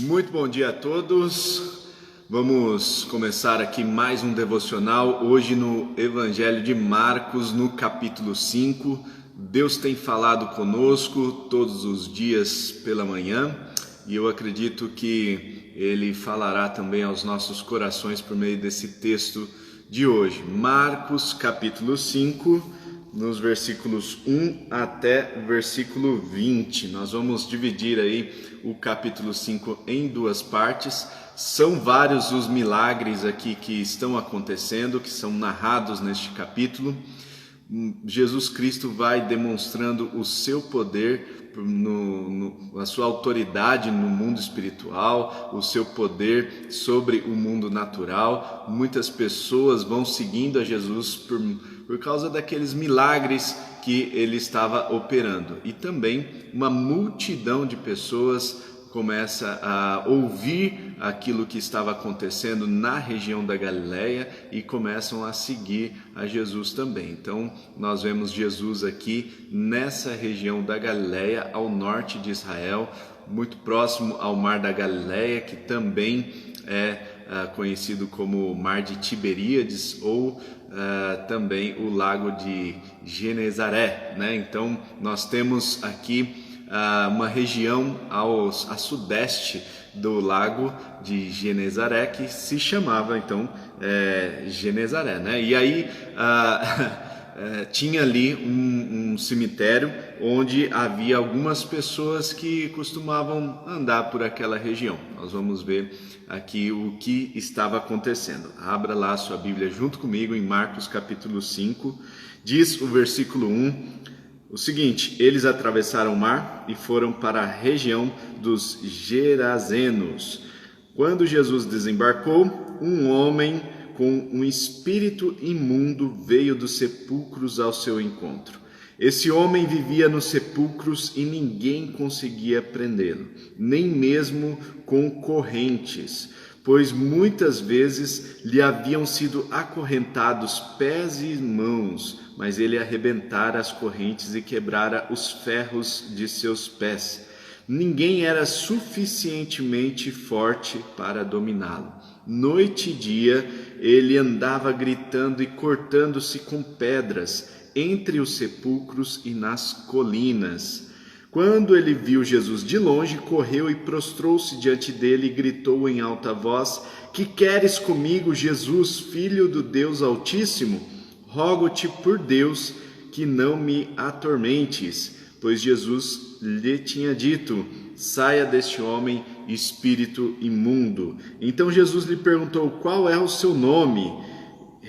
Muito bom dia a todos. Vamos começar aqui mais um devocional, hoje no Evangelho de Marcos, no capítulo 5. Deus tem falado conosco todos os dias pela manhã e eu acredito que Ele falará também aos nossos corações por meio desse texto de hoje. Marcos, capítulo 5, nos versículos 1 até o versículo 20. Nós vamos dividir aí o capítulo 5 em duas partes. São vários os milagres aqui que estão acontecendo, que são narrados neste capítulo. Jesus Cristo vai demonstrando o seu poder, a sua autoridade no mundo espiritual, o seu poder sobre o mundo natural. Muitas pessoas vão seguindo a Jesus por causa daqueles milagres que ele estava operando. E também uma multidão de pessoas começa a ouvir aquilo que estava acontecendo na região da Galileia e começam a seguir a Jesus também. Então, nós vemos Jesus aqui nessa região da Galileia, ao norte de Israel, muito próximo ao Mar da Galileia, que também é conhecido como Mar de Tiberíades ou também o Lago de Genezaré, né? Então, nós temos aqui uma região a sudeste do Lago de Genezaré, que se chamava então Genezaré, né? E aí tinha ali um cemitério onde havia algumas pessoas que costumavam andar por aquela região. Nós vamos ver aqui o que estava acontecendo. Abra lá a sua Bíblia junto comigo em Marcos capítulo 5, diz o versículo 1, o seguinte: eles atravessaram o mar e foram para a região dos Gerazenos. Quando Jesus desembarcou, um homem com um espírito imundo veio dos sepulcros ao seu encontro. Esse homem vivia nos sepulcros e ninguém conseguia prendê-lo, nem mesmo com correntes, pois muitas vezes lhe haviam sido acorrentados pés e mãos, mas ele arrebentara as correntes e quebrara os ferros de seus pés. Ninguém era suficientemente forte para dominá-lo. Noite e dia ele andava gritando e cortando-se com pedras entre os sepulcros e nas colinas. Quando ele viu Jesus de longe, correu e prostrou-se diante dele e gritou em alta voz: Que queres comigo, Jesus, filho do Deus Altíssimo? Rogo-te por Deus que não me atormentes. Pois Jesus lhe tinha dito: Saia deste homem, espírito imundo. Então Jesus lhe perguntou: Qual é o seu nome?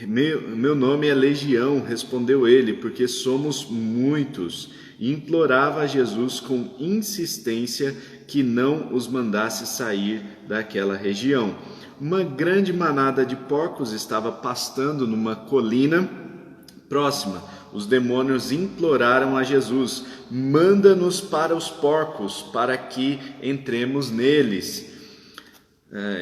Meu nome é Legião, respondeu ele, porque somos muitos. E implorava a Jesus com insistência que não os mandasse sair daquela região. Uma grande manada de porcos estava pastando numa colina próxima. Os demônios imploraram a Jesus: Manda-nos para os porcos, para que entremos neles.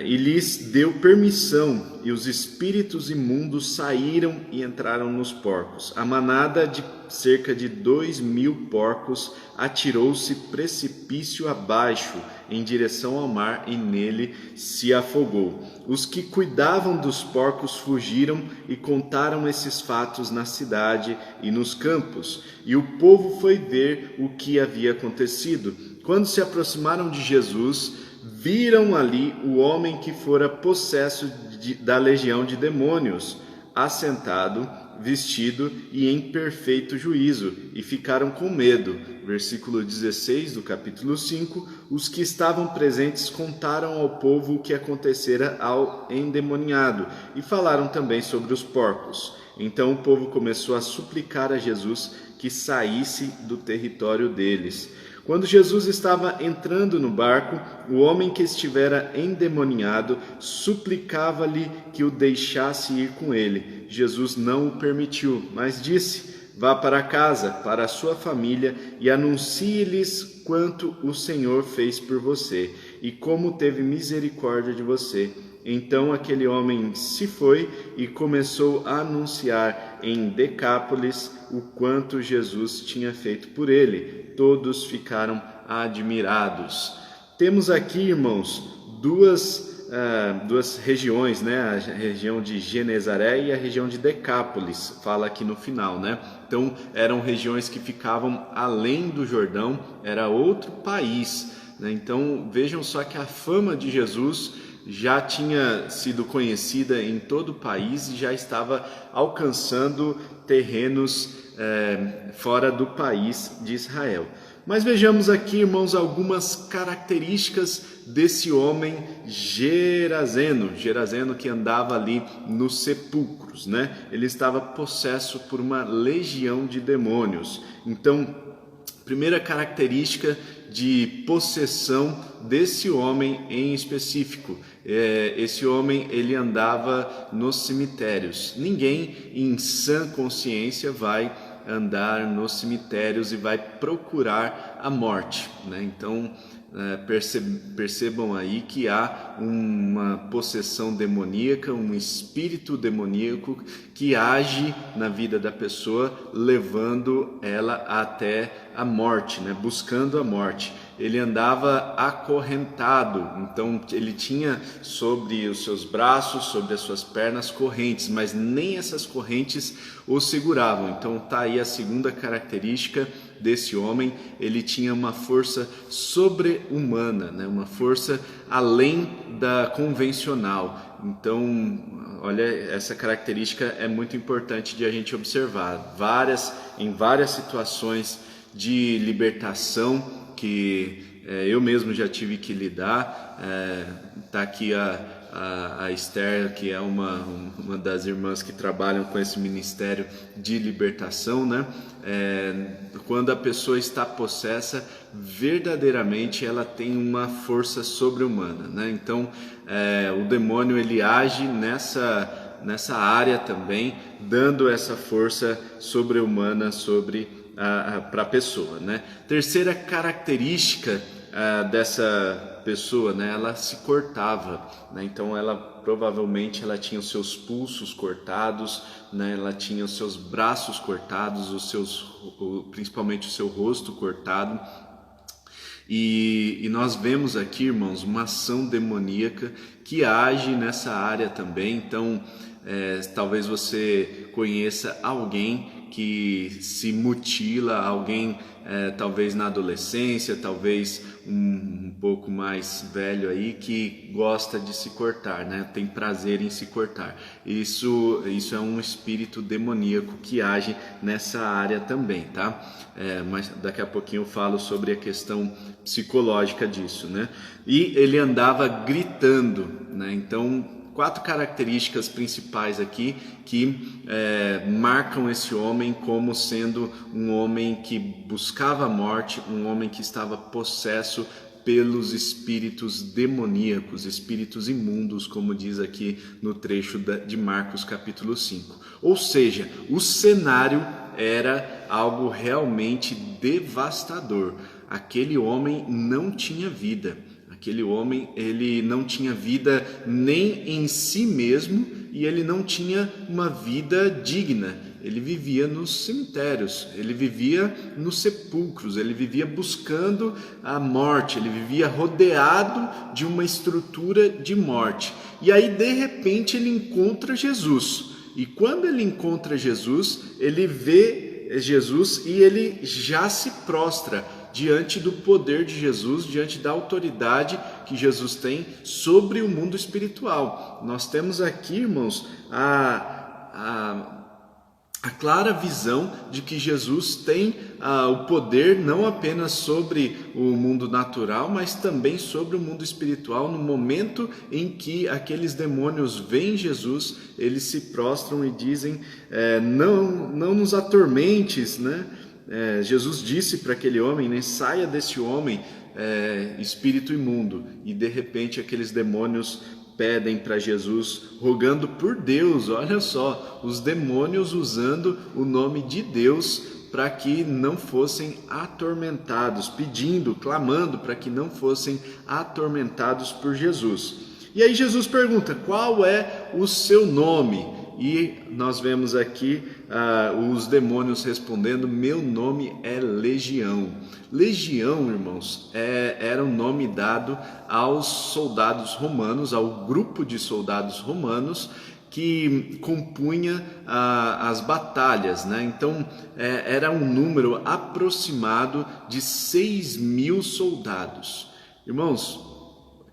E lhes deu permissão, e os espíritos imundos saíram e entraram nos porcos. A manada de cerca de 2.000 porcos atirou-se precipício abaixo, em direção ao mar, e nele se afogou. Os que cuidavam dos porcos fugiram e contaram esses fatos na cidade e nos campos. E o povo foi ver o que havia acontecido. Quando se aproximaram de Jesus, viram ali o homem que fora possesso da legião de demônios, assentado, vestido e em perfeito juízo, e ficaram com medo. Versículo 16 do capítulo 5, os que estavam presentes contaram ao povo o que acontecera ao endemoniado, e falaram também sobre os porcos. Então o povo começou a suplicar a Jesus que saísse do território deles. Quando Jesus estava entrando no barco, o homem que estivera endemoniado suplicava-lhe que o deixasse ir com ele. Jesus não o permitiu, mas disse: Vá para casa, para a sua família, e anuncie-lhes quanto o Senhor fez por você, e como teve misericórdia de você. Então aquele homem se foi e começou a anunciar em Decápolis o quanto Jesus tinha feito por ele. Todos ficaram admirados. Temos aqui, irmãos, duas regiões, né? A região de Genezaré e a região de Decápolis, fala aqui no final, né? Então eram regiões que ficavam além do Jordão, era outro país, né? Então vejam só que a fama de Jesus já tinha sido conhecida em todo o país e já estava alcançando terrenos fora do país de Israel. Mas vejamos aqui, irmãos, algumas características desse homem Gerazeno que andava ali nos sepulcros, né? Ele estava possesso por uma legião de demônios. Então, primeira característica de possessão desse homem em específico, esse homem ele andava nos cemitérios. Ninguém em sã consciência vai andar nos cemitérios e vai procurar a morte, né? Então percebam aí que há uma possessão demoníaca, um espírito demoníaco que age na vida da pessoa, levando ela até a morte, né? Buscando a morte. Ele andava acorrentado, então ele tinha sobre os seus braços, sobre as suas pernas correntes, mas nem essas correntes o seguravam. Então está aí a segunda característica desse homem, ele tinha uma força sobre-humana, né? Uma força além da convencional. Então, olha, essa característica é muito importante de a gente observar. Em várias situações de libertação que eu mesmo já tive que lidar, tá aqui a Esther, que é uma das irmãs que trabalham com esse ministério de libertação, né? Quando a pessoa está possessa, verdadeiramente ela tem uma força sobre-humana, né? Então, o demônio ele age nessa área também, dando essa força sobre-humana para a pessoa, né? Terceira característica dessa pessoa, né? Ela se cortava, né? Então provavelmente ela tinha os seus pulsos cortados, né? Ela tinha os seus braços cortados, principalmente o seu rosto cortado. E nós vemos aqui, irmãos, uma ação demoníaca que age nessa área também. Então talvez você conheça alguém que se mutila, alguém talvez na adolescência, talvez um pouco mais velho aí, que gosta de se cortar, né? Tem prazer em se cortar. Isso é um espírito demoníaco que age nessa área também, tá? Mas daqui a pouquinho eu falo sobre a questão psicológica disso, né? E ele andava gritando, né? Então, 4 características principais aqui que marcam esse homem como sendo um homem que buscava a morte, um homem que estava possesso pelos espíritos demoníacos, espíritos imundos, como diz aqui no trecho de Marcos capítulo 5. Ou seja, o cenário era algo realmente devastador. Aquele homem não tinha vida. Aquele homem, ele não tinha vida nem em si mesmo e ele não tinha uma vida digna. Ele vivia nos cemitérios, ele vivia nos sepulcros, ele vivia buscando a morte, ele vivia rodeado de uma estrutura de morte. E aí, de repente, ele encontra Jesus. E quando ele encontra Jesus, ele vê Jesus e ele já se prostra diante do poder de Jesus, diante da autoridade que Jesus tem sobre o mundo espiritual. Nós temos aqui, irmãos, a clara visão de que Jesus tem o poder não apenas sobre o mundo natural, mas também sobre o mundo espiritual. No momento em que aqueles demônios veem Jesus, eles se prostram e dizem, não nos atormentes, né? Jesus disse para aquele homem, né, saia desse homem, espírito imundo. E de repente aqueles demônios pedem para Jesus, rogando por Deus, olha só, os demônios usando o nome de Deus para que não fossem atormentados, pedindo, clamando para que não fossem atormentados por Jesus. E aí Jesus pergunta, qual é o seu nome? e nós vemos aqui os demônios respondendo: meu nome é Legião. Legião, irmãos, era um nome dado aos soldados romanos, ao grupo de soldados romanos que compunha as batalhas, né? Então era um número aproximado de 6.000 soldados. Irmãos,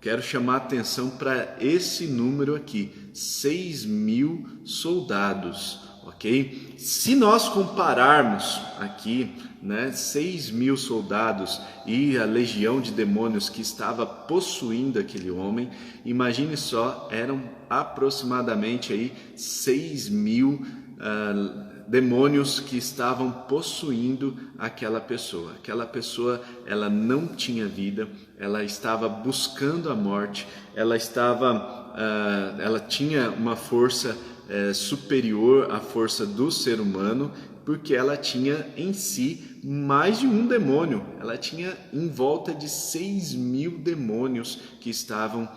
quero chamar a atenção para esse número aqui, 6.000 soldados, ok? Se nós compararmos aqui, né, 6.000 soldados e a legião de demônios que estava possuindo aquele homem, imagine só, eram aproximadamente aí 6.000 demônios que estavam possuindo aquela pessoa. Aquela pessoa, ela não tinha vida, ela estava buscando a morte, ela tinha uma força superior à força do ser humano, porque ela tinha em si mais de um demônio. Ela tinha em volta de 6.000 demônios que estavam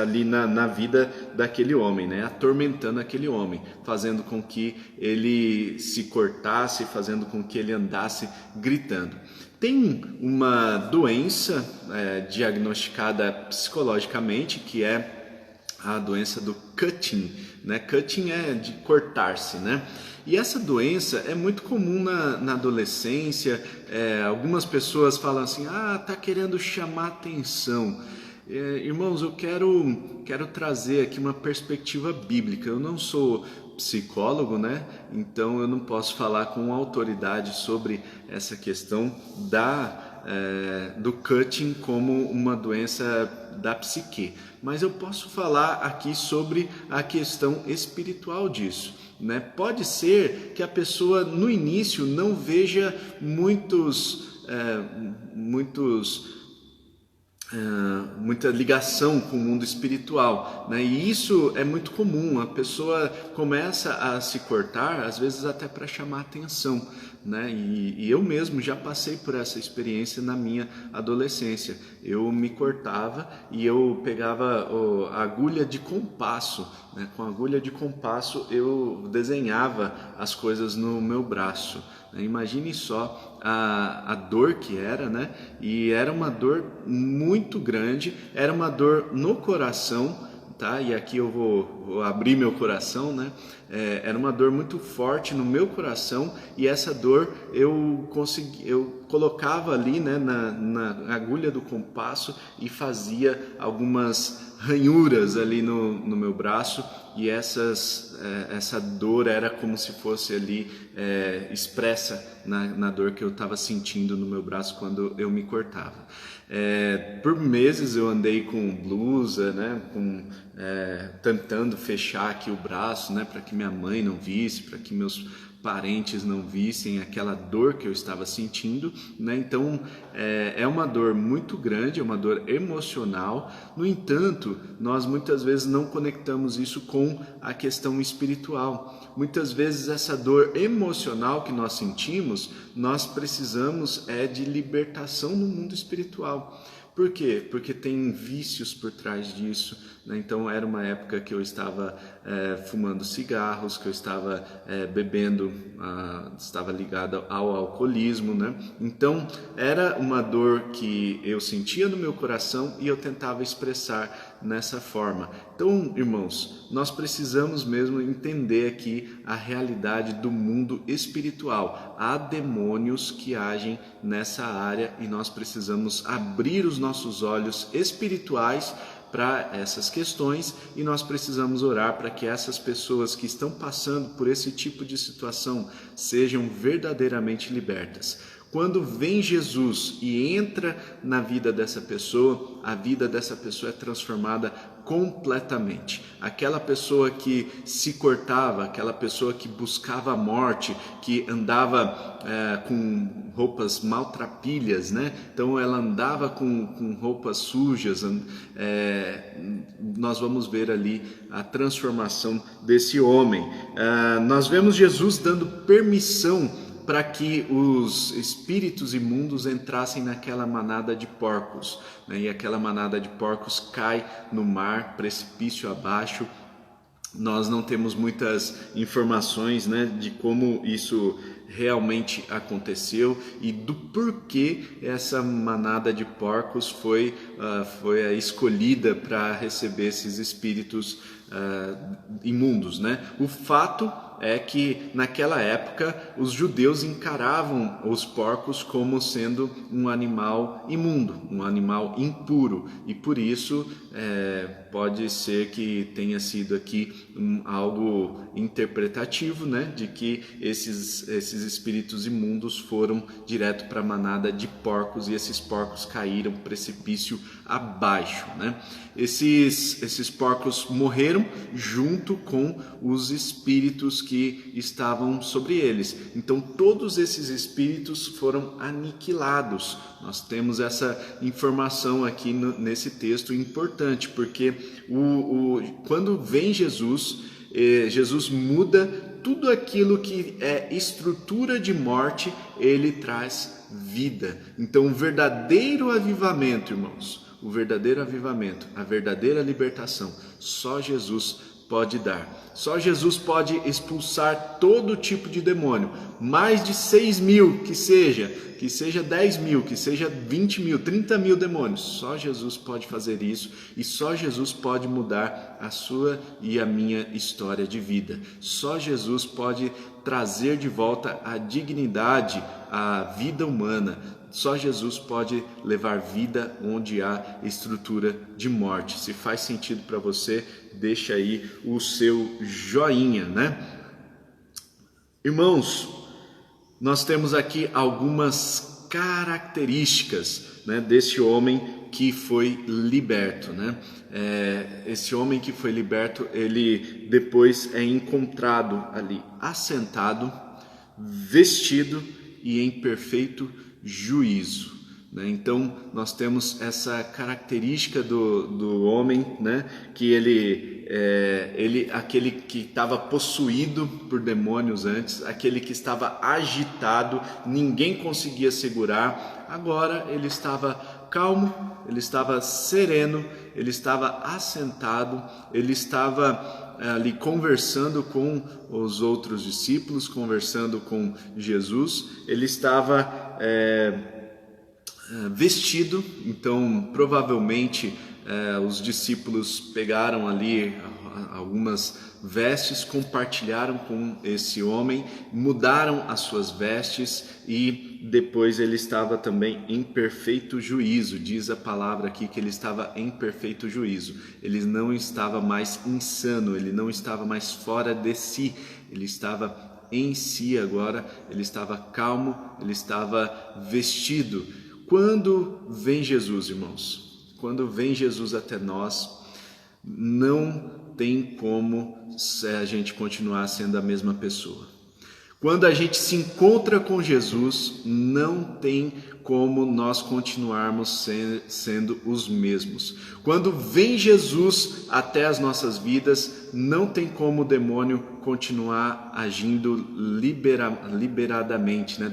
ali na vida daquele homem, né? Atormentando aquele homem, fazendo com que ele se cortasse, fazendo com que ele andasse gritando. Tem uma doença diagnosticada psicologicamente, que é a doença do cutting, né? Cutting é de cortar-se, né? E essa doença é muito comum na adolescência. Algumas pessoas falam assim: tá querendo chamar atenção. Irmãos, eu quero trazer aqui uma perspectiva bíblica. Eu não sou psicólogo, né? Então eu não posso falar com autoridade sobre essa questão do cutting como uma doença da psique, mas eu posso falar aqui sobre a questão espiritual disso, né? Pode ser que a pessoa no início não veja muita ligação com o mundo espiritual, né? E isso é muito comum. A pessoa começa a se cortar, às vezes até para chamar atenção, né? E eu mesmo já passei por essa experiência na minha adolescência. Eu me cortava e eu pegava a agulha de compasso, né? Com a agulha de compasso eu desenhava as coisas no meu braço. Imagine só a dor que era, né? E era uma dor muito grande, era uma dor no coração, tá? E aqui eu vou abrir meu coração, né? Era uma dor muito forte no meu coração, e essa dor eu colocava ali, né, na agulha do compasso e fazia algumas ranhuras ali no meu braço, e essa dor era como se fosse ali expressa na dor que eu estava sentindo no meu braço quando eu me cortava. Por meses eu andei com blusa, né, tentando fechar aqui o braço, né, para que minha mãe não visse, para que meus parentes não vissem aquela dor que eu estava sentindo, né? Então é uma dor muito grande, é uma dor emocional. No entanto, nós muitas vezes não conectamos isso com a questão espiritual. Muitas vezes essa dor emocional que nós sentimos, nós precisamos de libertação no mundo espiritual. Por quê? Porque tem vícios por trás disso, né? Então era uma época que eu estava fumando cigarros, que eu estava bebendo, estava ligado ao alcoolismo, né? Então era uma dor que eu sentia no meu coração e eu tentava expressar nessa forma. Então, irmãos, nós precisamos mesmo entender aqui a realidade do mundo espiritual. Há demônios que agem nessa área e nós precisamos abrir os nossos olhos espirituais para essas questões, e nós precisamos orar para que essas pessoas que estão passando por esse tipo de situação sejam verdadeiramente libertas. Quando vem Jesus e entra na vida dessa pessoa, a vida dessa pessoa é transformada completamente. Aquela pessoa que se cortava, aquela pessoa que buscava a morte, que andava com roupas maltrapilhas, né? Então ela andava com roupas sujas. Nós vamos ver ali a transformação desse homem. Nós vemos Jesus dando permissão para que os espíritos imundos entrassem naquela manada de porcos, né? E aquela manada de porcos cai no mar, precipício abaixo, Nós não temos muitas informações, né, de como isso realmente aconteceu e do porquê essa manada de porcos foi a escolhida para receber esses espíritos imundos, né? O fato é que naquela época os judeus encaravam os porcos como sendo um animal imundo, um animal impuro, e por isso pode ser que tenha sido aqui algo interpretativo, né, de que esses espíritos imundos foram direto para a manada de porcos e esses porcos caíram precipício abaixo, né? Esses porcos morreram junto com os espíritos que estavam sobre eles. Então todos esses espíritos foram aniquilados. Nós temos essa informação aqui nesse texto importante, porque quando vem Jesus, Jesus muda tudo aquilo que é estrutura de morte, ele traz vida. Então o verdadeiro avivamento, irmãos, o verdadeiro avivamento, a verdadeira libertação, só Jesus pode dar. Só Jesus pode expulsar todo tipo de demônio. Mais de 6 mil que seja 10 mil, que seja 20 mil, 30 mil demônios. Só Jesus pode fazer isso e só Jesus pode mudar a sua e a minha história de vida. Só Jesus pode trazer de volta a dignidade, a vida humana. Só Jesus pode levar vida onde há estrutura de morte. Se faz sentido para você, deixa aí o seu joinha, né? Irmãos, nós temos aqui algumas características, né, desse homem que foi liberto, né? Esse homem que foi liberto, ele depois é encontrado ali assentado, vestido e em perfeito juízo, né? Então nós temos essa característica do homem, né? Que ele aquele que estava possuído por demônios antes, aquele que estava agitado, ninguém conseguia segurar, agora ele estava calmo, ele estava sereno, ele estava assentado, ele estava ali conversando com os outros discípulos, conversando com Jesus, ele estava vestido, então provavelmente os discípulos pegaram ali algumas vestes, compartilharam com esse homem, mudaram as suas vestes e depois ele estava também em perfeito juízo. Diz a palavra aqui que ele estava em perfeito juízo. Ele não estava mais insano, ele não estava mais fora de si, ele estava em si agora, ele estava calmo, ele estava vestido. Quando vem Jesus, irmãos, quando vem Jesus até nós, não tem como a gente continuar sendo a mesma pessoa. Quando a gente se encontra com Jesus, não tem como nós continuarmos sendo os mesmos. Quando vem Jesus até as nossas vidas, não tem como o demônio continuar agindo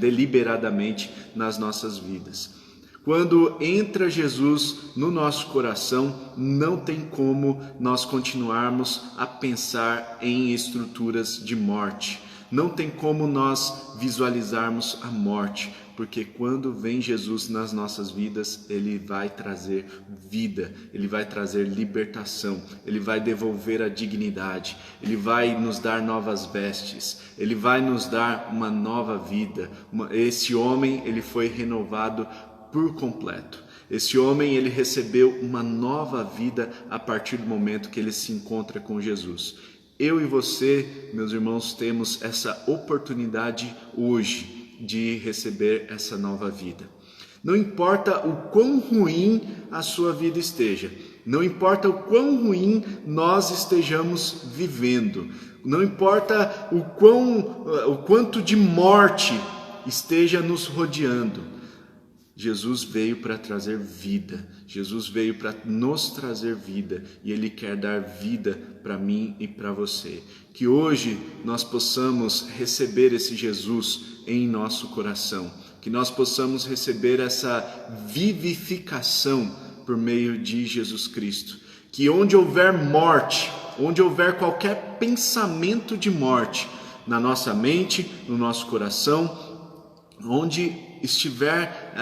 deliberadamente nas nossas vidas. Quando entra Jesus no nosso coração, não tem como nós continuarmos a pensar em estruturas de morte. Não tem como nós visualizarmos a morte, porque quando vem Jesus nas nossas vidas, ele vai trazer vida, ele vai trazer libertação, ele vai devolver a dignidade, ele vai nos dar novas vestes, ele vai nos dar uma nova vida. Esse homem, ele foi renovado por completo. Esse homem, ele recebeu uma nova vida a partir do momento que ele se encontra com Jesus. Eu e você, meus irmãos, temos essa oportunidade hoje de receber essa nova vida. Não importa o quão ruim a sua vida esteja, não importa o quão ruim nós estejamos vivendo, não importa o quanto de morte esteja nos rodeando, Jesus veio para trazer vida, Jesus veio para nos trazer vida e Ele quer dar vida para mim e para você. Que hoje nós possamos receber esse Jesus em nosso coração, que nós possamos receber essa vivificação por meio de Jesus Cristo. que onde houver morte, onde houver qualquer pensamento de morte na nossa mente, no nosso coração, onde estiver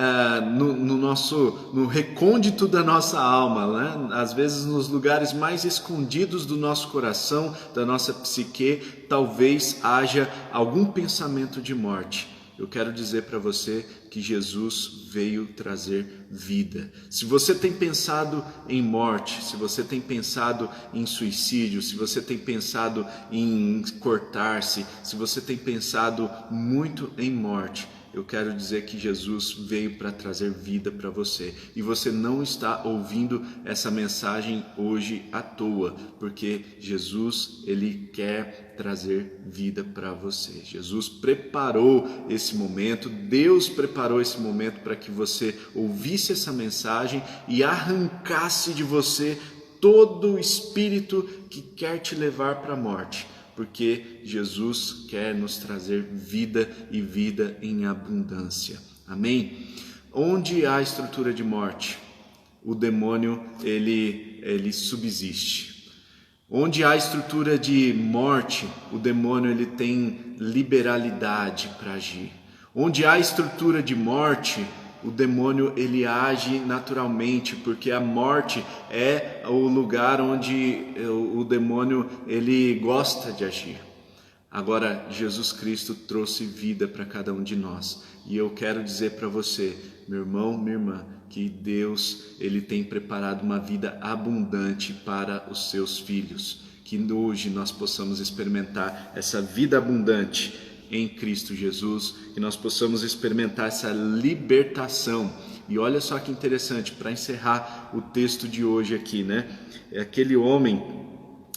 no recôndito da nossa alma, né? Às vezes nos lugares mais escondidos do nosso coração, da nossa psique, talvez haja algum pensamento de morte. Eu quero dizer para você que Jesus veio trazer vida. Se você tem pensado em morte, se você tem pensado em suicídio, se você tem pensado em cortar-se, se você tem pensado muito em morte, eu quero dizer que Jesus veio para trazer vida para você. E você não está ouvindo essa mensagem hoje à toa, porque Jesus, ele quer trazer vida para você. Jesus preparou esse momento, Deus preparou esse momento para que você ouvisse essa mensagem e arrancasse de você todo o espírito que quer te levar para a morte. Porque Jesus quer nos trazer vida e vida em abundância. Amém? Onde há estrutura de morte, o demônio ele subsiste. Onde há estrutura de morte, o demônio ele tem liberalidade para agir. Onde há estrutura de morte, o demônio ele age naturalmente, porque a morte é o lugar onde o demônio ele gosta de agir. Agora, Jesus Cristo trouxe vida para cada um de nós. E eu quero dizer para você, meu irmão, minha irmã, que Deus ele tem preparado uma vida abundante para os seus filhos. Que hoje nós possamos experimentar essa vida abundante em Cristo Jesus, que nós possamos experimentar essa libertação. E olha só que interessante, para encerrar o texto de hoje aqui, né? Aquele homem,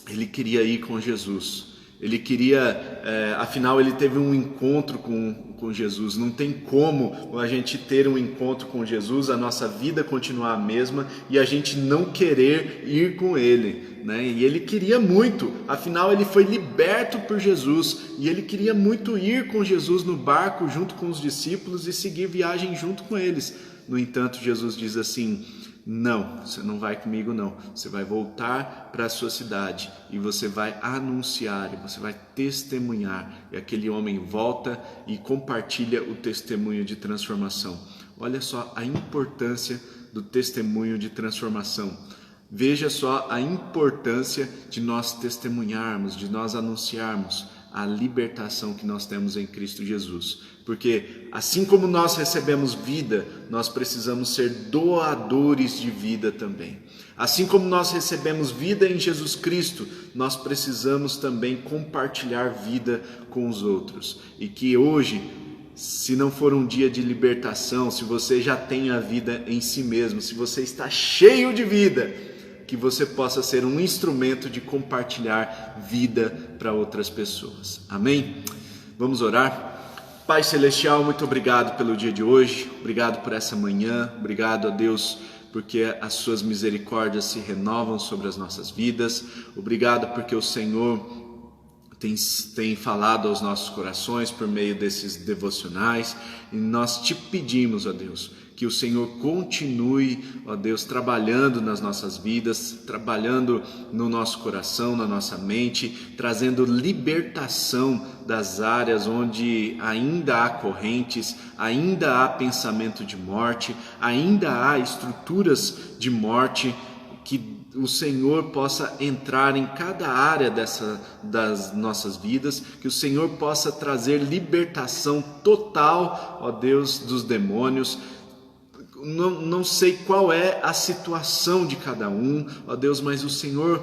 ele queria ir com Jesus. Ele queria, afinal ele teve um encontro com Jesus. Não tem como a gente ter um encontro com Jesus, a nossa vida continuar a mesma e a gente não querer ir com ele, né? E ele queria muito, afinal ele foi liberto por Jesus e ele queria muito ir com Jesus no barco junto com os discípulos e seguir viagem junto com eles. No entanto, Jesus diz assim: não, você não vai comigo não, você vai voltar para a sua cidade e você vai anunciar, e você vai testemunhar. E aquele homem volta e compartilha o testemunho de transformação. Olha só a importância do testemunho de transformação. Veja só a importância de nós testemunharmos, de nós anunciarmos a libertação que nós temos em Cristo Jesus. Porque assim como nós recebemos vida, nós precisamos ser doadores de vida também. Assim como nós recebemos vida em Jesus Cristo, nós precisamos também compartilhar vida com os outros. E que hoje, se não for um dia de libertação, se você já tem a vida em si mesmo, se você está cheio de vida, que você possa ser um instrumento de compartilhar vida para outras pessoas. Amém? Vamos orar? Pai Celestial, muito obrigado pelo dia de hoje, obrigado por essa manhã, obrigado a Deus porque as suas misericórdias se renovam sobre as nossas vidas, obrigado porque o Senhor tem falado aos nossos corações por meio desses devocionais, e nós te pedimos, ó Deus, que o Senhor continue, ó Deus, trabalhando nas nossas vidas, trabalhando no nosso coração, na nossa mente, trazendo libertação das áreas onde ainda há correntes, ainda há pensamento de morte, ainda há estruturas de morte, que o Senhor possa entrar em cada área das nossas vidas, que o Senhor possa trazer libertação total, ó Deus, dos demônios. Não sei qual é a situação de cada um, ó Deus, mas o Senhor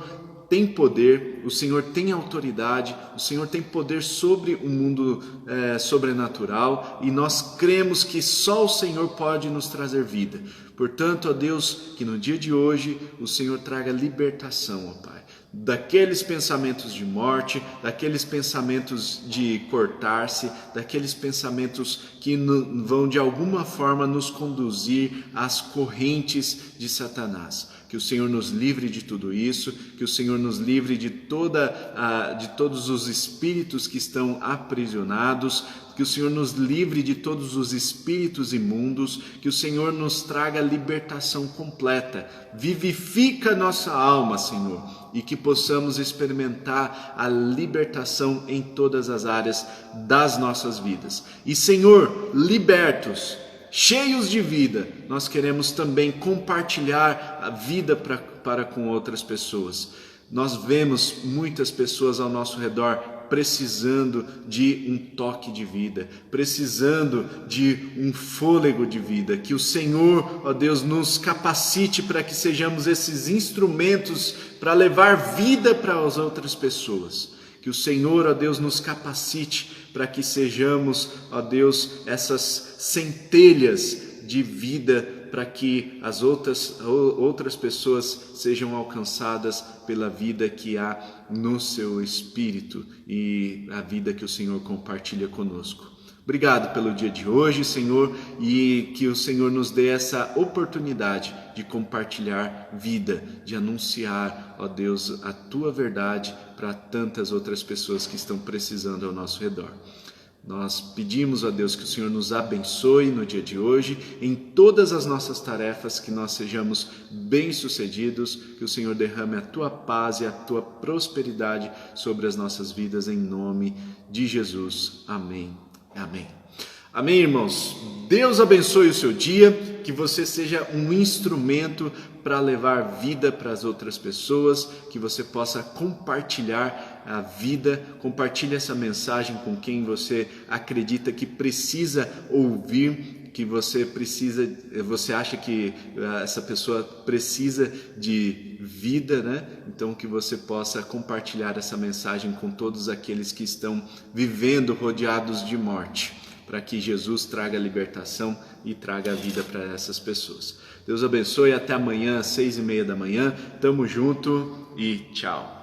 tem poder, o Senhor tem autoridade, o Senhor tem poder sobre o mundo sobrenatural, e nós cremos que só o Senhor pode nos trazer vida. Portanto, ó Deus, que no dia de hoje o Senhor traga libertação, ó Pai, daqueles pensamentos de morte, daqueles pensamentos de cortar-se, daqueles pensamentos que vão de alguma forma nos conduzir às correntes de Satanás. Que o Senhor nos livre de tudo isso, que o Senhor nos livre de todos os espíritos que estão aprisionados, que o Senhor nos livre de todos os espíritos imundos, que o Senhor nos traga libertação completa. Vivifica nossa alma, Senhor, e que possamos experimentar a libertação em todas as áreas das nossas vidas. E, Senhor, libertos, cheios de vida, nós queremos também compartilhar a vida para com outras pessoas. Nós vemos muitas pessoas ao nosso redor precisando de um toque de vida, precisando de um fôlego de vida. Que o Senhor, ó Deus, nos capacite para que sejamos esses instrumentos para levar vida para as outras pessoas. Que o Senhor, ó Deus, nos capacite para que sejamos, ó Deus, essas centelhas de vida para que as outras pessoas sejam alcançadas pela vida que há no seu Espírito e a vida que o Senhor compartilha conosco. Obrigado pelo dia de hoje, Senhor, e que o Senhor nos dê essa oportunidade de compartilhar vida, de anunciar, ó Deus, a Tua verdade para tantas outras pessoas que estão precisando ao nosso redor. Nós pedimos a Deus que o Senhor nos abençoe no dia de hoje, em todas as nossas tarefas, que nós sejamos bem-sucedidos, que o Senhor derrame a Tua paz e a Tua prosperidade sobre as nossas vidas, em nome de Jesus. Amém. Amém. Amém, irmãos. Deus abençoe o seu dia, que você seja um instrumento para levar vida para as outras pessoas, que você possa compartilhar a vida, compartilhe essa mensagem com quem você acredita que precisa ouvir, que você acha que essa pessoa precisa de vida, né? Então que você possa compartilhar essa mensagem com todos aqueles que estão vivendo rodeados de morte, para que Jesus traga libertação e traga vida para essas pessoas. Deus abençoe, até amanhã às 6:30 da manhã. Tamo junto e tchau.